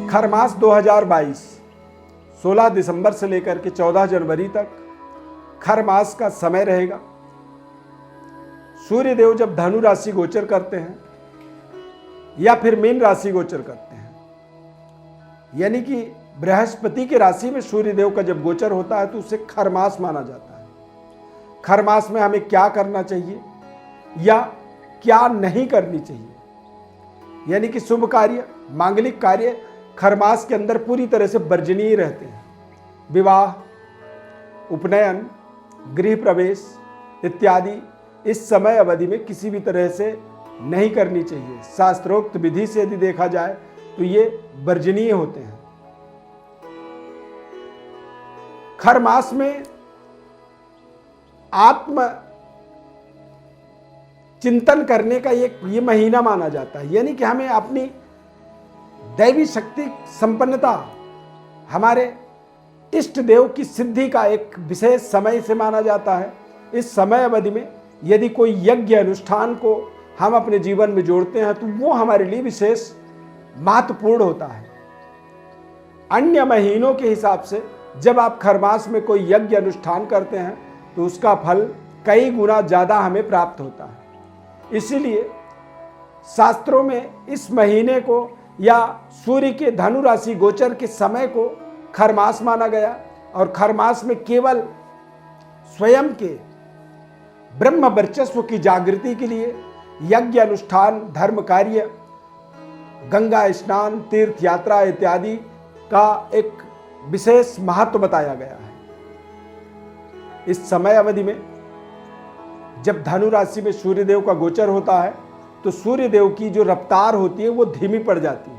खरमास 2022 16 दिसंबर से लेकर के 14 जनवरी तक खरमास का समय रहेगा। सूर्य देव जब धनु राशि गोचर करते हैं या फिर मीन राशि गोचर करते हैं, यानी कि बृहस्पति की राशि में सूर्य देव का जब गोचर होता है तो उसे खरमास माना जाता है। खरमास में हमें क्या करना चाहिए या क्या नहीं करनी चाहिए, यानी कि शुभ कार्य, मांगलिक कार्य खरमास के अंदर पूरी तरह से वर्जनीय रहते हैं। विवाह, उपनयन, गृह प्रवेश इत्यादि इस समय अवधि में किसी भी तरह से नहीं करनी चाहिए। शास्त्रोक्त विधि से यदि देखा जाए तो ये वर्जनीय होते हैं। खरमास में आत्म चिंतन करने का ये महीना माना जाता है, यानी कि हमें अपनी दैवी शक्ति संपन्नता, हमारे इष्ट देव की सिद्धि का एक विशेष समय से माना जाता है। इस समय अवधि में यदि कोई यज्ञ अनुष्ठान को हम अपने जीवन में जोड़ते हैं तो वो हमारे लिए विशेष महत्वपूर्ण होता है। अन्य महीनों के हिसाब से जब आप खरमास में कोई यज्ञ अनुष्ठान करते हैं तो उसका फल कई गुना ज़्यादा हमें प्राप्त होता है। इसीलिए शास्त्रों में इस महीने को या सूर्य के धनु राशि गोचर के समय को खरमास माना गया और खरमास में केवल स्वयं के ब्रह्म वर्चस्व की जागृति के लिए यज्ञ अनुष्ठान, धर्म कार्य, गंगा स्नान, तीर्थ यात्रा इत्यादि का एक विशेष महत्व बताया गया है। इस समय अवधि में जब धनु राशि में सूर्य देव का गोचर होता है तो सूर्य देव की जो रफ्तार होती है वो धीमी पड़ जाती है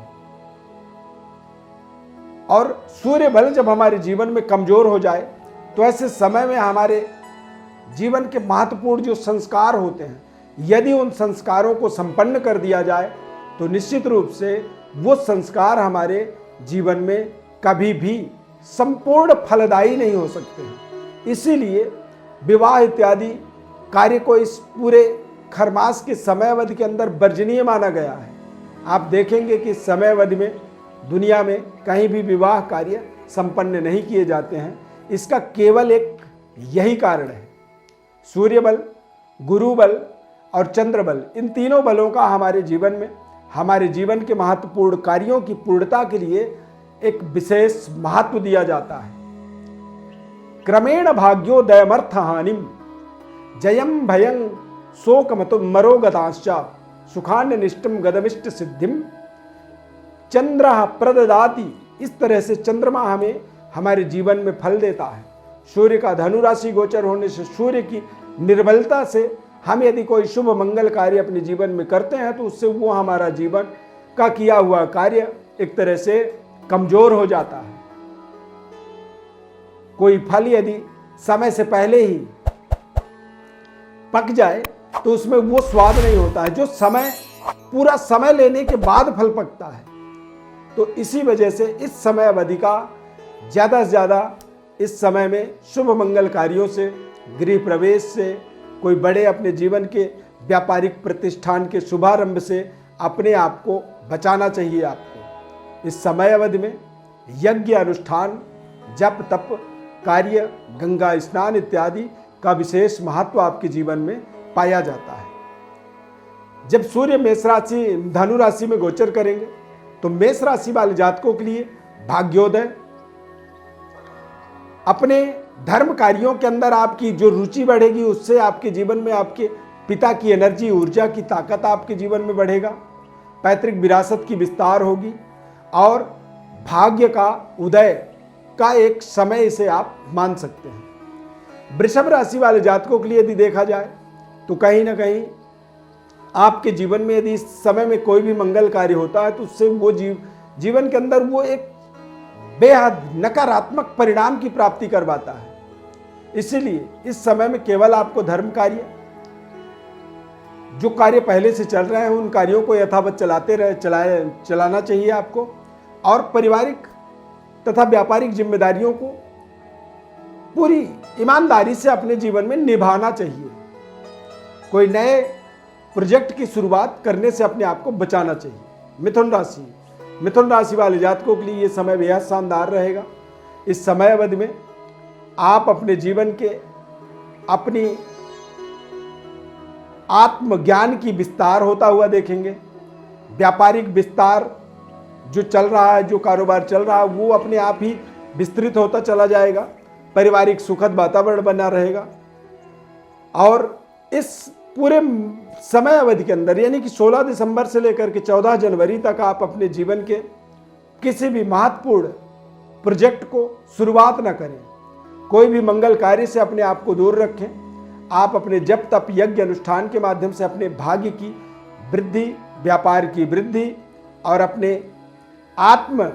और सूर्य बल जब हमारे जीवन में कमजोर हो जाए तो ऐसे समय में हमारे जीवन के महत्वपूर्ण जो संस्कार होते हैं, यदि उन संस्कारों को संपन्न कर दिया जाए तो निश्चित रूप से वो संस्कार हमारे जीवन में कभी भी संपूर्ण फलदायी नहीं हो सकते हैं। इसीलिए विवाह इत्यादि कार्य को इस पूरे खरमास के समय अवधि के अंदर वर्जनीय माना गया है। आप देखेंगे कि इस समय अवधि में दुनिया में कहीं भी विवाह कार्य संपन्न नहीं किए जाते हैं। इसका केवल एक यही कारण है, सूर्य बल, गुरु बल और चंद्र बल, इन तीनों बलों का हमारे जीवन में, हमारे जीवन के महत्वपूर्ण कार्यों की पूर्णता के लिए एक विशेष महत्व दिया जाता है। क्रमेण भाग्योदयमर्थ हानिम जयम भयं शोकमतो मरोगताश्च सुखान्य निष्टम गदमिष्ट सिद्धिम चंद्र प्रददाति। इस तरह से चंद्रमा हमें हमारे जीवन में फल देता है। सूर्य का धनु राशि गोचर होने से, सूर्य की निर्बलता से हम यदि कोई शुभ मंगल कार्य अपने जीवन में करते हैं तो उससे वो हमारा जीवन का किया हुआ कार्य एक तरह से कमजोर हो जाता है। कोई फल यदि समय से पहले ही पक जाए तो उसमें वो स्वाद नहीं होता है जो पूरा समय लेने के बाद फल पकता है। तो इसी वजह से इस समय अवधि का ज़्यादा से ज़्यादा इस समय में शुभ मंगल कार्यों से, गृह प्रवेश से, कोई बड़े अपने जीवन के व्यापारिक प्रतिष्ठान के शुभारंभ से अपने आप को बचाना चाहिए। आपको इस समय अवधि में यज्ञ अनुष्ठान, जप तप कार्य, गंगा स्नान इत्यादि का विशेष महत्व आपके जीवन में पाया जाता है। जब सूर्य मेष राशि धनु राशि में गोचर करेंगे तो मेष राशि वाले जातकों के लिए भाग्योदय, अपने धर्म कार्यों के अंदर आपकी जो रुचि बढ़ेगी उससे आपके जीवन में आपके पिता की एनर्जी, ऊर्जा की ताकत आपके जीवन में बढ़ेगा। पैतृक विरासत की विस्तार होगी और भाग्य का उदय का एक समय इसे आप मान सकते हैं। वृषभ राशि वाले जातकों के लिए यदि देखा जाए तो कहीं ना कहीं आपके जीवन में यदि इस समय में कोई भी मंगल कार्य होता है तो उससे वो जीवन के अंदर वो एक बेहद नकारात्मक परिणाम की प्राप्ति करवाता है। इसीलिए इस समय में केवल आपको धर्म कार्य, जो कार्य पहले से चल रहे हैं उन कार्यों को यथावत चलाना चाहिए आपको, और पारिवारिक तथा व्यापारिक जिम्मेदारियों को पूरी ईमानदारी से अपने जीवन में निभाना चाहिए। कोई नए प्रोजेक्ट की शुरुआत करने से अपने आप को बचाना चाहिए। मिथुन राशि, मिथुन राशि वाले जातकों के लिए ये समय बेहद शानदार रहेगा। इस समय अवधि में आप अपने जीवन के अपनी आत्मज्ञान की विस्तार होता हुआ देखेंगे। व्यापारिक विस्तार जो चल रहा है, जो कारोबार चल रहा है, वो अपने आप ही विस्तृत होता चला जाएगा। पारिवारिक सुखद वातावरण बना रहेगा और इस पूरे समय अवधि के अंदर यानी कि 16 दिसंबर से लेकर के 14 जनवरी तक आप अपने जीवन के किसी भी महत्वपूर्ण प्रोजेक्ट को शुरुआत न करें। कोई भी मंगल कार्य से अपने आप को दूर रखें। आप अपने जप तप यज्ञ अनुष्ठान के माध्यम से अपने भाग्य की वृद्धि, व्यापार की वृद्धि और अपने आत्म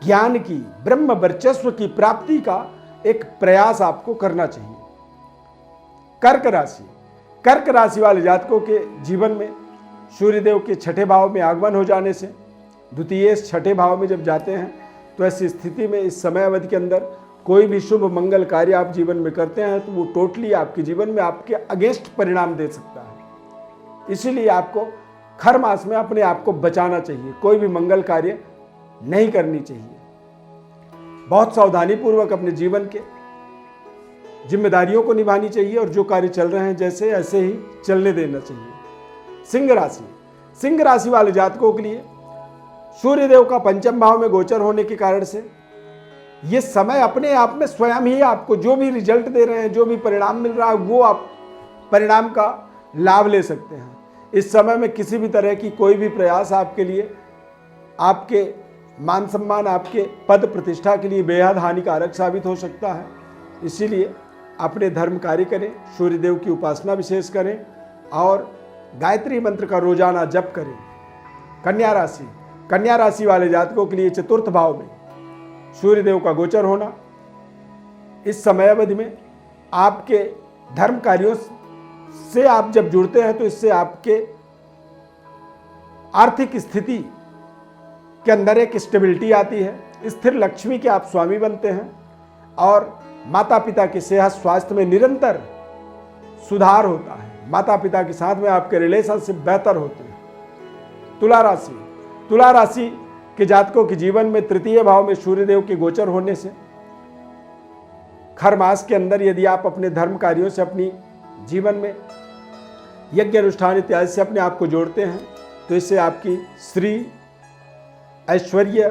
ज्ञान की, ब्रह्म वर्चस्व की प्राप्ति का एक प्रयास आपको करना चाहिए। कर्क राशि वाले जातकों के जीवन में सूर्यदेव के छठे भाव में आगमन हो जाने से, द्वितीय छठे भाव में जब जाते हैं, तो ऐसी स्थिति में इस समय अवधि के अंदर कोई भी शुभ मंगल कार्य आप जीवन में करते हैं तो वो टोटली आपके जीवन में आपके अगेंस्ट परिणाम दे सकता है। इसीलिए आपको खर मास में अपने आप को बचाना चाहिए। कोई भी मंगल कार्य नहीं करनी चाहिए। बहुत सावधानी पूर्वक अपने जीवन के जिम्मेदारियों को निभानी चाहिए और जो कार्य चल रहे हैं जैसे ऐसे ही चलने देना चाहिए। सिंह राशि वाले जातकों के लिए सूर्यदेव का पंचम भाव में गोचर होने के कारण से ये समय अपने आप में स्वयं ही आपको जो भी रिजल्ट दे रहे हैं, जो भी परिणाम मिल रहा है, वो आप परिणाम का लाभ ले सकते हैं। इस समय में किसी भी तरह की कोई भी प्रयास आपके लिए, आपके मान सम्मान, आपके पद प्रतिष्ठा के लिए बेहद हानिकारक साबित हो सकता है। इसीलिए अपने धर्म कार्य करें, सूर्यदेव की उपासना विशेष करें और गायत्री मंत्र का रोजाना जप करें। कन्या राशि वाले जातकों के लिए चतुर्थ भाव में सूर्यदेव का गोचर होना, इस समय अवधि में आपके धर्म कार्यों से आप जब जुड़ते हैं तो इससे आपके आर्थिक स्थिति के अंदर एक स्टेबिलिटी आती है। स्थिर लक्ष्मी के आप स्वामी बनते हैं और माता पिता की सेहत स्वास्थ्य में निरंतर सुधार होता है। माता पिता के साथ में आपके रिलेशनशिप बेहतर होते हैं। तुला राशि के जातकों के जीवन में तृतीय भाव में सूर्यदेव के गोचर होने से खर मास के अंदर यदि आप अपने धर्म कार्यों से, अपनी जीवन में यज्ञ अनुष्ठान इत्यादि से अपने आप को जोड़ते हैं तो इससे आपकी श्री, ऐश्वर्य,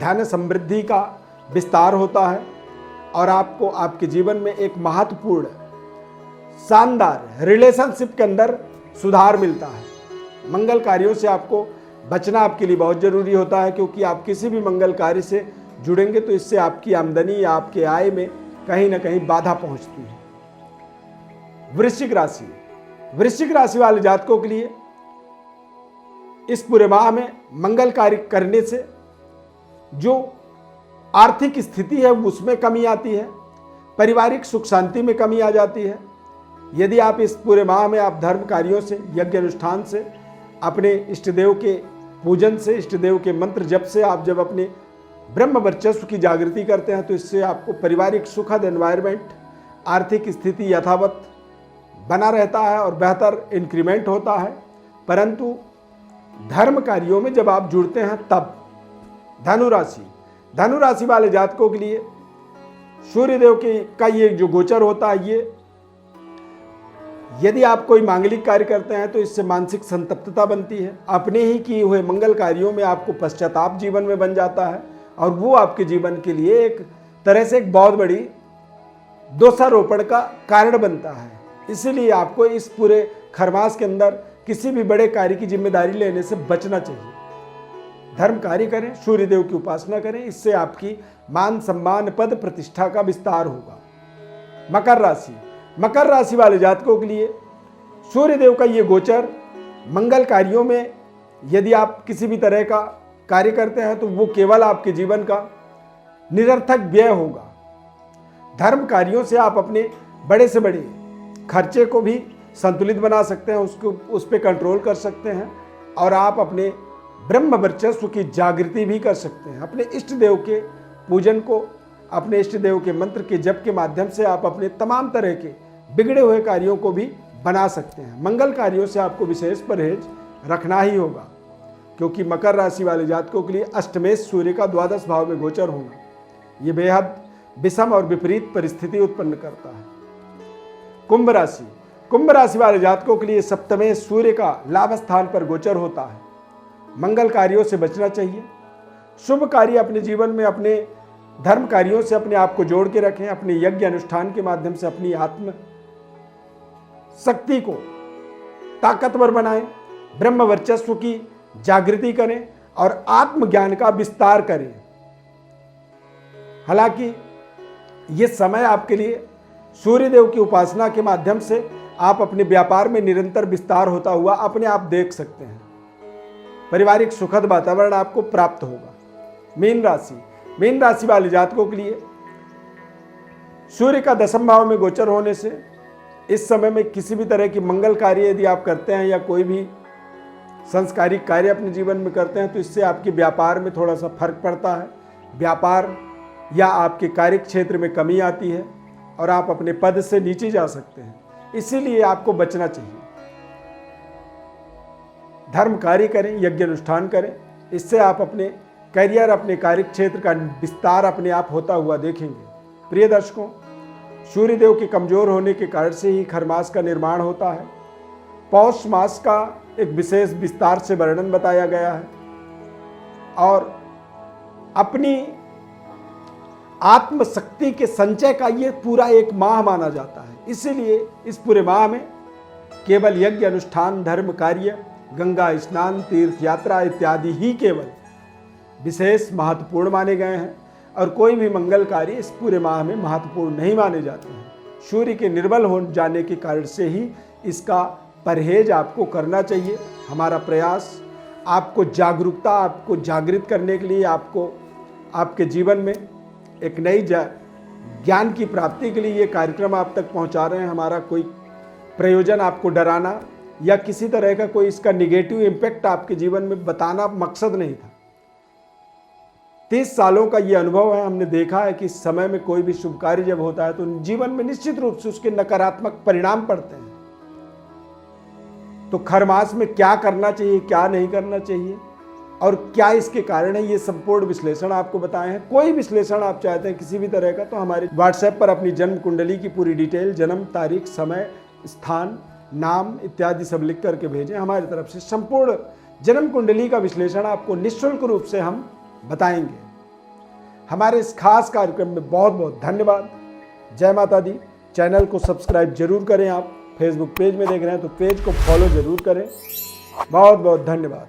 धन समृद्धि का विस्तार होता है और आपको आपके जीवन में एक महत्वपूर्ण शानदार रिलेशनशिप के अंदर सुधार मिलता है। मंगल कार्यों से आपको बचना आपके लिए बहुत जरूरी होता है, क्योंकि आप किसी भी मंगल कार्य से जुड़ेंगे तो इससे आपकी आमदनी या आपके आय में कहीं ना कहीं बाधा पहुंचती है। वृश्चिक राशि वाले जातकों के लिए इस पूरे माह में मंगल कार्य करने से जो आर्थिक स्थिति है उसमें कमी आती है, पारिवारिक सुख शांति में कमी आ जाती है। यदि आप इस पूरे माह में आप धर्म कार्यों से, यज्ञ अनुष्ठान से, अपने इष्टदेव के पूजन से, इष्टदेव के मंत्र जप से आप जब अपने ब्रह्म वर्चस्व की जागृति करते हैं तो इससे आपको पारिवारिक सुखद एनवायरनमेंट, आर्थिक स्थिति यथावत बना रहता है और बेहतर इंक्रीमेंट होता है। परंतु धर्म कार्यों में जब आप जुड़ते हैं तब धनु राशि वाले जातकों के लिए सूर्यदेव का ये जो गोचर होता है, ये यदि आप कोई मांगलिक कार्य करते हैं तो इससे मानसिक संतप्तता बनती है। अपने ही किए हुए मंगल कार्यों में आपको पश्चाताप जीवन में बन जाता है और वो आपके जीवन के लिए एक तरह से एक बहुत बड़ी दोषारोपण का कारण बनता है। इसीलिए आपको इस पूरे खरमास के अंदर किसी भी बड़े कार्य की जिम्मेदारी लेने से बचना चाहिए। धर्म कार्य करें, सूर्यदेव की उपासना करें, इससे आपकी मान सम्मान पद प्रतिष्ठा का विस्तार होगा। मकर राशि वाले जातकों के लिए सूर्यदेव का ये गोचर मंगल कार्यों में यदि आप किसी भी तरह का कार्य करते हैं तो वो केवल आपके जीवन का निरर्थक व्यय होगा। धर्म कार्यों से आप अपने बड़े से बड़े खर्चे को भी संतुलित बना सकते हैं, उस पर कंट्रोल कर सकते हैं और आप अपने ब्रह्म वर्चस्व की जागृति भी कर सकते हैं। अपने इष्ट देव के पूजन को, अपने इष्ट देव के मंत्र के जप के माध्यम से आप अपने तमाम तरह के बिगड़े हुए कार्यों को भी बना सकते हैं। मंगल कार्यों से आपको विशेष परहेज रखना ही होगा, क्योंकि मकर राशि वाले जातकों के लिए अष्टमेश सूर्य का द्वादश भाव में गोचर होना ये बेहद विषम और विपरीत परिस्थिति उत्पन्न करता है। कुंभ राशि वाले जातकों के लिए सप्तमेश सूर्य का लाभ स्थान पर गोचर होता है। मंगल कार्यों से बचना चाहिए। शुभ कार्य अपने जीवन में अपने धर्म कार्यों से अपने आप को जोड़ के रखें। अपने यज्ञ अनुष्ठान के माध्यम से अपनी आत्म शक्ति को ताकतवर बनाएं। ब्रह्म वर्चस्व की जागृति करें और आत्मज्ञान का विस्तार करें। हालांकि ये समय आपके लिए सूर्यदेव की उपासना के माध्यम से आप अपने व्यापार में निरंतर विस्तार होता हुआ अपने आप देख सकते हैं। पारिवारिक सुखद वातावरण आपको प्राप्त होगा। मीन राशि वाले जातकों के लिए सूर्य का दशम भाव में गोचर होने से इस समय में किसी भी तरह की मंगल कार्य यदि आप करते हैं या कोई भी संस्कारिक कार्य अपने जीवन में करते हैं तो इससे आपके व्यापार में थोड़ा सा फर्क पड़ता है। व्यापार या आपके कार्य क्षेत्र में कमी आती है और आप अपने पद से नीचे जा सकते हैं, इसीलिए आपको बचना चाहिए। धर्म कार्य करें, यज्ञ अनुष्ठान करें, इससे आप अपने करियर अपने कार्य क्षेत्र का विस्तार अपने आप होता हुआ देखेंगे। प्रिय दर्शकों, सूर्यदेव के कमजोर होने के कारण से ही खरमास का निर्माण होता है। पौष मास का एक विशेष विस्तार से वर्णन बताया गया है और अपनी आत्मशक्ति के संचय का ये पूरा एक माह माना जाता है। इसीलिए इस पूरे माह में केवल यज्ञ अनुष्ठान, धर्म कार्य, गंगा स्नान, तीर्थ यात्रा इत्यादि ही केवल विशेष महत्वपूर्ण माने गए हैं और कोई भी मंगल कार्य इस पूरे माह में महत्वपूर्ण नहीं माने जाते हैं। सूर्य के निर्बल हो जाने के कारण से ही इसका परहेज आपको करना चाहिए। हमारा प्रयास आपको जागरूकता, आपको जागृत करने के लिए, आपको आपके जीवन में एक नई ज्ञान की प्राप्ति के लिए ये कार्यक्रम आप तक पहुंचा रहे हैं। हमारा कोई प्रयोजन आपको डराना या किसी तरह का कोई इसका निगेटिव इम्पैक्ट आपके जीवन में बताना मकसद नहीं था। 30 सालों का ये अनुभव है, हमने देखा है कि इस समय में कोई भी शुभ कार्य जब होता है तो जीवन में निश्चित रूप से उसके नकारात्मक परिणाम पड़ते हैं। तो खरमास में क्या करना चाहिए, क्या नहीं करना चाहिए और क्या इसके कारण है, ये संपूर्ण विश्लेषण आपको बताए हैं। कोई विश्लेषण आप चाहते हैं किसी भी तरह का तो हमारे व्हाट्सएप पर अपनी जन्म कुंडली की पूरी डिटेल, जन्म तारीख, समय, स्थान, नाम इत्यादि सब लिख करके भेजें। हमारी तरफ से संपूर्ण जन्म कुंडली का विश्लेषण आपको निःशुल्क रूप से हम बताएंगे। हमारे इस खास कार्यक्रम में बहुत बहुत धन्यवाद। जय माता दी। चैनल को सब्सक्राइब जरूर करें। आप फेसबुक पेज में देख रहे हैं तो पेज को फॉलो जरूर करें। बहुत बहुत धन्यवाद।